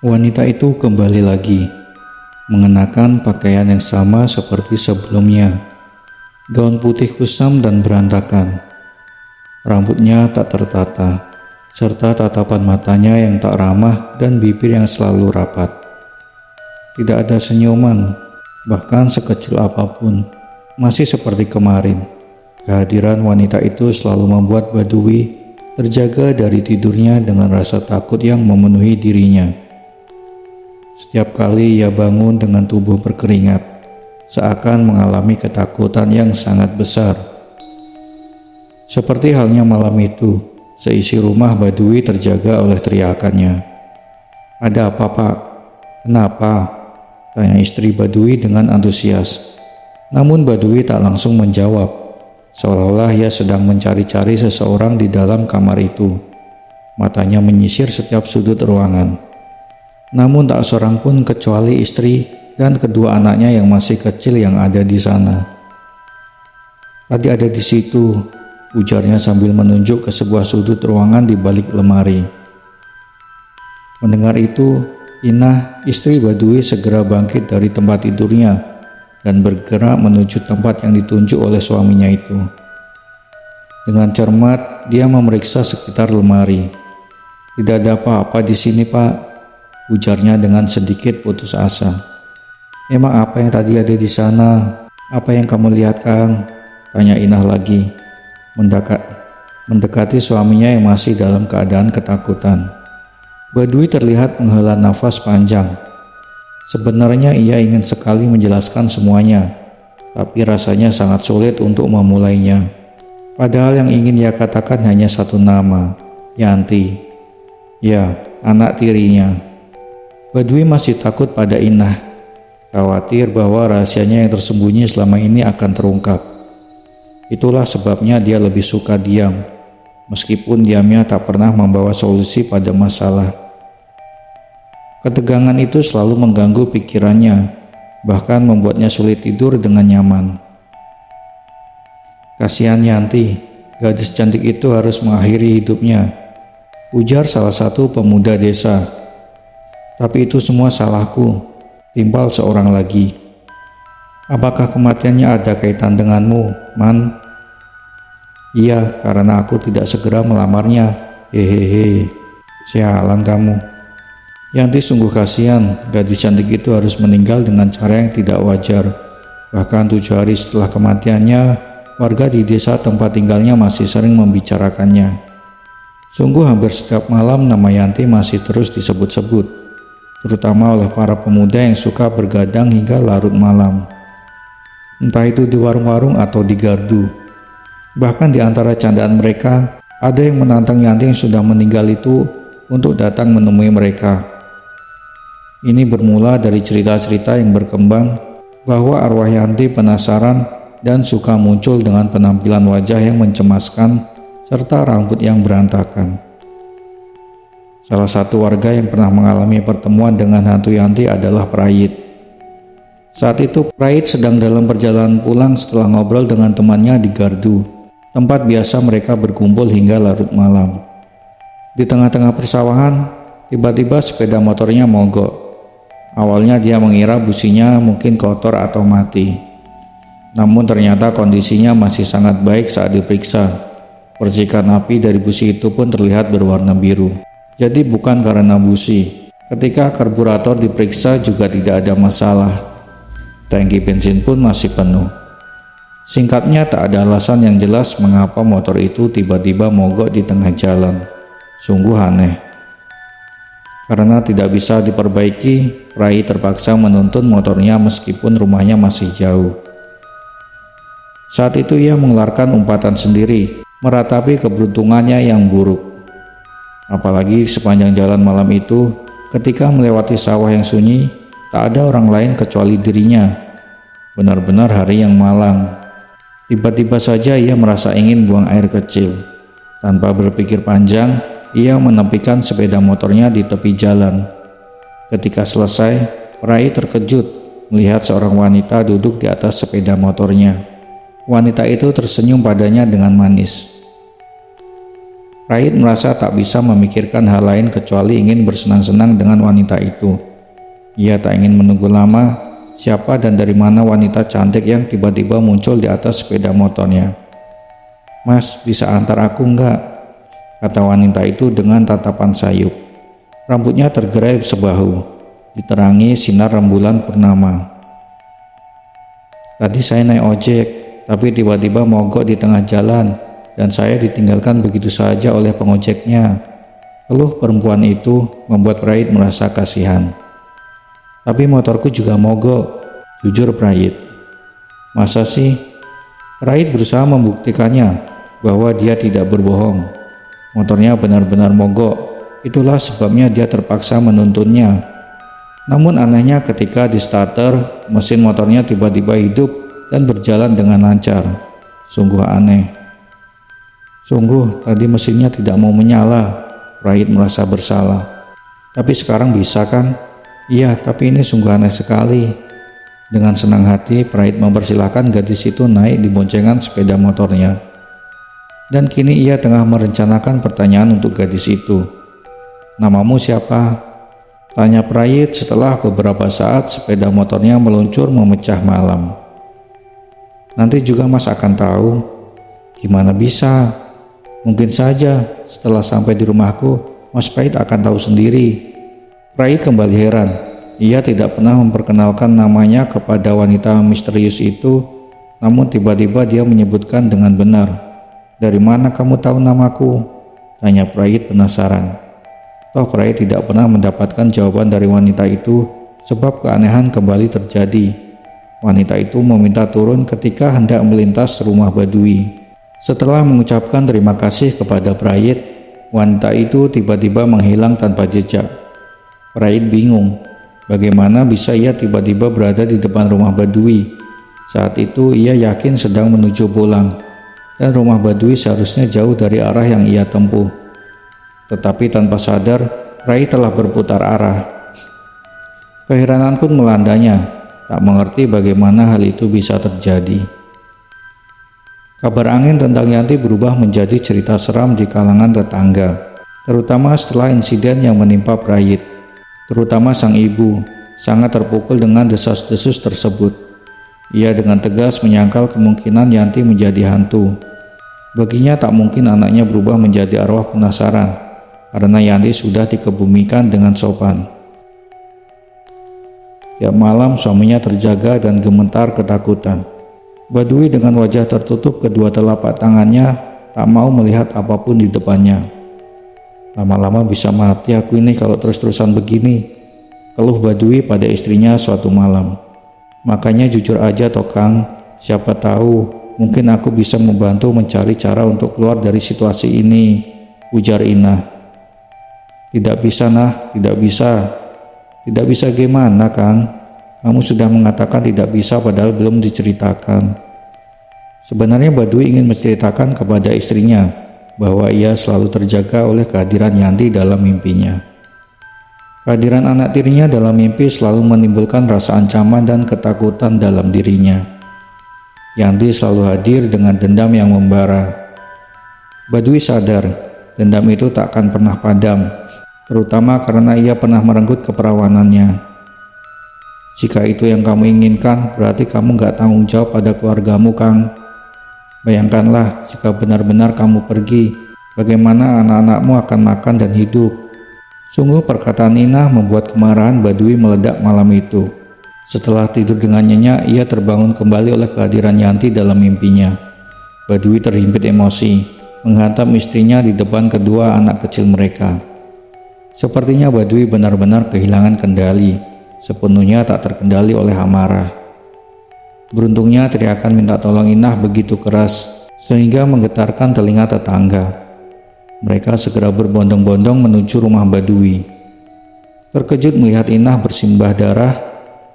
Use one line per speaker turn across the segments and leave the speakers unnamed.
Wanita itu kembali lagi, mengenakan pakaian yang sama seperti sebelumnya. Gaun putih kusam dan berantakan. Rambutnya tak tertata, serta tatapan matanya yang tak ramah dan bibir yang selalu rapat. Tidak ada senyuman, bahkan sekecil apapun. Masih seperti kemarin, kehadiran wanita itu selalu membuat Badui terjaga dari tidurnya dengan rasa takut yang memenuhi dirinya. Setiap kali ia bangun dengan tubuh berkeringat, seakan mengalami ketakutan yang sangat besar. Seperti halnya malam itu, seisi rumah Badui terjaga oleh teriakannya. "Ada apa, Pak? Kenapa?" tanya istri Badui dengan antusias. Namun Badui tak langsung menjawab, seolah-olah ia sedang mencari-cari seseorang di dalam kamar itu. Matanya menyisir setiap sudut ruangan. Namun tak seorang pun kecuali istri dan kedua anaknya yang masih kecil yang ada di sana. "Tadi ada di situ," ujarnya sambil menunjuk ke sebuah sudut ruangan di balik lemari. Mendengar itu, Inah, istri Badui segera bangkit dari tempat tidurnya dan bergerak menuju tempat yang ditunjuk oleh suaminya itu. Dengan cermat, dia memeriksa sekitar lemari. "Tidak ada apa-apa di sini, Pak," ujarnya dengan sedikit putus asa. "Emang apa yang tadi ada di sana? Apa yang kamu lihat, Kang?" tanya Inah lagi, mendekati suaminya yang masih dalam keadaan ketakutan. Badui terlihat menghela nafas panjang. Sebenarnya ia ingin sekali menjelaskan semuanya, tapi rasanya sangat sulit untuk memulainya. Padahal yang ingin ia katakan hanya satu nama, Yanti. Ya, anak tirinya. Badui masih takut pada Inah, khawatir bahwa rahasianya yang tersembunyi selama ini akan terungkap. Itulah sebabnya dia lebih suka diam, meskipun diamnya tak pernah membawa solusi pada masalah. Ketegangan itu selalu mengganggu pikirannya, bahkan membuatnya sulit tidur dengan nyaman. "Kasihan Yanti, gadis cantik itu harus mengakhiri hidupnya," ujar salah satu pemuda desa. "Tapi itu semua salahku," timpal seorang lagi. "Apakah kematiannya ada kaitan denganmu, Man?" "Iya, karena aku tidak segera melamarnya. Hehehe, sialan kamu." Yanti sungguh kasihan, gadis cantik itu harus meninggal dengan cara yang tidak wajar. Bahkan 7 hari setelah kematiannya, warga di desa tempat tinggalnya masih sering membicarakannya. Sungguh hampir setiap malam nama Yanti masih terus disebut-sebut, terutama oleh para pemuda yang suka bergadang hingga larut malam. Entah itu di warung-warung atau di gardu. Bahkan di antara candaan mereka, ada yang menantang Yanti yang sudah meninggal itu untuk datang menemui mereka. Ini bermula dari cerita-cerita yang berkembang bahwa arwah Yanti penasaran dan suka muncul dengan penampilan wajah yang mencemaskan serta rambut yang berantakan. Salah satu warga yang pernah mengalami pertemuan dengan hantu Yanti adalah Prayit. Saat itu Prayit sedang dalam perjalanan pulang setelah ngobrol dengan temannya di gardu, tempat biasa mereka berkumpul hingga larut malam. Di tengah-tengah persawahan, tiba-tiba sepeda motornya mogok. Awalnya dia mengira businya mungkin kotor atau mati. Namun ternyata kondisinya masih sangat baik saat diperiksa. Percikan api dari busi itu pun terlihat berwarna biru. Jadi bukan karena busi. Ketika karburator diperiksa juga tidak ada masalah. Tangki bensin pun masih penuh. Singkatnya, tak ada alasan yang jelas mengapa motor itu tiba-tiba mogok di tengah jalan. Sungguh aneh. Karena tidak bisa diperbaiki, Rai terpaksa menuntun motornya meskipun rumahnya masih jauh. Saat itu ia mengeluarkan umpatan sendiri, meratapi keberuntungannya yang buruk. Apalagi sepanjang jalan malam itu, ketika melewati sawah yang sunyi, tak ada orang lain kecuali dirinya. Benar-benar hari yang malang. Tiba-tiba saja ia merasa ingin buang air kecil. Tanpa berpikir panjang, ia menepikan sepeda motornya di tepi jalan. Ketika selesai, Rai terkejut melihat seorang wanita duduk di atas sepeda motornya. Wanita itu tersenyum padanya dengan manis. Prahit merasa tak bisa memikirkan hal lain kecuali ingin bersenang-senang dengan wanita itu. Ia tak ingin menunggu lama siapa dan dari mana wanita cantik yang tiba-tiba muncul di atas sepeda motornya. "Mas, bisa antar aku enggak?" kata wanita itu dengan tatapan sayup. Rambutnya tergerai sebahu, diterangi sinar rembulan purnama. "Tadi saya naik ojek, tapi tiba-tiba mogok di tengah jalan dan saya ditinggalkan begitu saja oleh pengojeknya." Keluh perempuan itu membuat Prahit merasa kasihan. "Tapi motorku juga mogok," jujur Prahit. "Masa sih?" Prahit berusaha membuktikannya bahwa dia tidak berbohong. Motornya benar-benar mogok, itulah sebabnya dia terpaksa menuntunnya. Namun anehnya ketika di starter, mesin motornya tiba-tiba hidup dan berjalan dengan lancar. Sungguh aneh. Sungguh tadi mesinnya tidak mau menyala. Prahit merasa bersalah. "Tapi sekarang bisa kan?" "Iya, tapi ini sungguh aneh sekali." Dengan senang hati, Prahit mempersilahkan gadis itu naik di boncengan sepeda motornya. Dan kini ia tengah merencanakan pertanyaan untuk gadis itu. "Namamu siapa?" tanya Prahit setelah beberapa saat sepeda motornya meluncur memecah malam. "Nanti juga Mas akan tahu." "Gimana bisa?" "Mungkin saja setelah sampai di rumahku, Mas Prahit akan tahu sendiri." Prahit kembali heran. Ia tidak pernah memperkenalkan namanya kepada wanita misterius itu, namun tiba-tiba dia menyebutkan dengan benar. "Dari mana kamu tahu namaku?" tanya Prahit penasaran. Toh Prahit tidak pernah mendapatkan jawaban dari wanita itu, sebab keanehan kembali terjadi. Wanita itu meminta turun ketika hendak melintas rumah Badui. Setelah mengucapkan terima kasih kepada Prahit, wanita itu tiba-tiba menghilang tanpa jejak. Prahit bingung, bagaimana bisa ia tiba-tiba berada di depan rumah Badui. Saat itu ia yakin sedang menuju pulang, dan rumah Badui seharusnya jauh dari arah yang ia tempuh. Tetapi tanpa sadar, Prahit telah berputar arah. Keheranan pun melandanya, tak mengerti bagaimana hal itu bisa terjadi. Kabar angin tentang Yanti berubah menjadi cerita seram di kalangan tetangga, terutama setelah insiden yang menimpa Prahit. Terutama sang ibu, sangat terpukul dengan desas-desus tersebut. Ia dengan tegas menyangkal kemungkinan Yanti menjadi hantu. Baginya tak mungkin anaknya berubah menjadi arwah penasaran, karena Yanti sudah dikebumikan dengan sopan. Tiap malam suaminya terjaga dan gemetar ketakutan. Badui dengan wajah tertutup kedua telapak tangannya tak mau melihat apapun di depannya. "Lama-lama bisa mati aku ini kalau terus-terusan begini," keluh Badui pada istrinya suatu malam. "Makanya jujur aja toh Kang, siapa tahu mungkin aku bisa membantu mencari cara untuk keluar dari situasi ini," ujar Inah. "Tidak bisa Nah, tidak bisa." "Tidak bisa gimana Kang? Kamu sudah mengatakan tidak bisa padahal belum diceritakan." Sebenarnya Badui ingin menceritakan kepada istrinya bahwa ia selalu terjaga oleh kehadiran Yanti dalam mimpinya. Kehadiran anak tirinya dalam mimpi selalu menimbulkan rasa ancaman dan ketakutan dalam dirinya. Yanti selalu hadir dengan dendam yang membara. Badui sadar dendam itu tak akan pernah padam, terutama karena ia pernah merenggut keperawanannya. "Jika itu yang kamu inginkan, berarti kamu gak tanggung jawab pada keluargamu, Kang. Bayangkanlah jika benar-benar kamu pergi, bagaimana anak-anakmu akan makan dan hidup." Sungguh perkataan Inah membuat kemarahan Badui meledak malam itu. Setelah tidur dengan nyenyak, ia terbangun kembali oleh kehadiran Yanti dalam mimpinya. Badui terhimpit emosi, menghantam istrinya di depan kedua anak kecil mereka. Sepertinya Badui benar-benar kehilangan kendali, sepenuhnya tak terkendali oleh amarah. Beruntungnya teriakan minta tolong Inah begitu keras sehingga menggetarkan telinga tetangga. Mereka segera berbondong-bondong menuju rumah Badui. Terkejut melihat Inah bersimbah darah,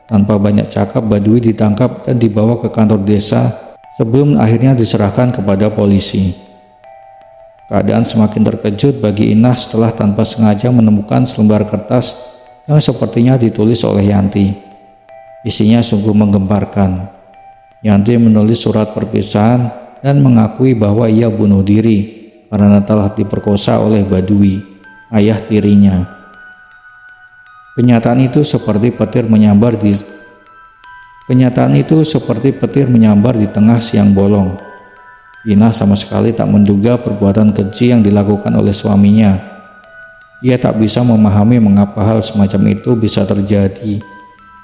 tanpa banyak cakap Badui ditangkap dan dibawa ke kantor desa sebelum akhirnya diserahkan kepada polisi. Keadaan semakin terkejut bagi Inah setelah tanpa sengaja menemukan selembar kertas yang sepertinya ditulis oleh Yanti. Isinya sungguh menggemparkan. Yanti menulis surat perpisahan dan mengakui bahwa ia bunuh diri karena telah diperkosa oleh Badui, ayah tirinya. Kenyataan itu seperti petir menyambar di tengah siang bolong. Ina sama sekali tak menduga perbuatan keji yang dilakukan oleh suaminya. Ia tak bisa memahami mengapa hal semacam itu bisa terjadi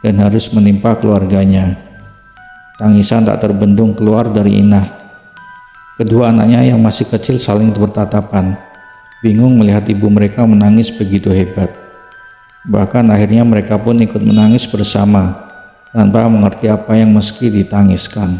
dan harus menimpa keluarganya. Tangisan tak terbendung keluar dari Inah. Kedua anaknya yang masih kecil saling bertatapan, bingung melihat ibu mereka menangis begitu hebat. Bahkan akhirnya mereka pun ikut menangis bersama, tanpa mengerti apa yang meski ditangiskan.